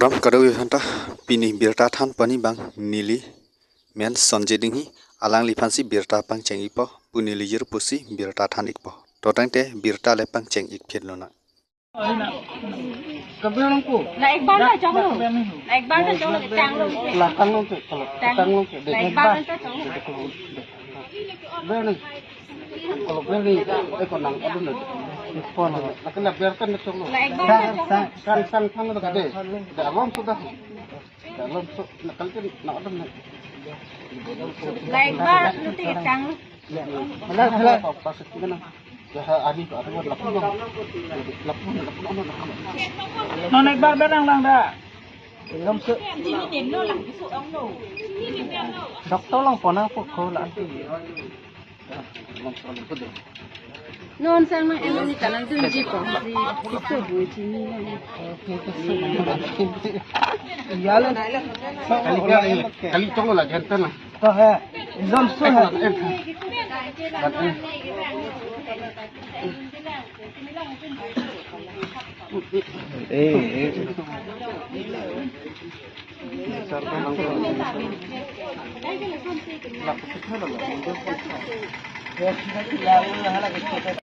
Kodam kadawi hanta pini birta than pani bang nili men sonje dinghi alang lipansi birta pang cheng ipo punili yir pusi birta than ikpo totang te birta le pang cheng ik phet lona là एक बार ना चाहो ना एक बार ना चाहो टांग लो là tăng luôn chứ tăng luôn chứ để एक बार ना चाहो về này kalau về đi đây còn nặng ở đây còn là cái là biarkan nó trong là एक बार ना चाहो san san nó gede dalam sudah dalam nak kali nak ada nak là एक बार nanti टांग लो halah pas kita nak ya ani tu ada lapun nó này ba bé đang đã lông sự đọc tao lòng còn đang phục khâu là non sang mang em ni kanan tu ji ko si itu bu ji ni ya lên kali trong là jantan lah to ha lông sự ha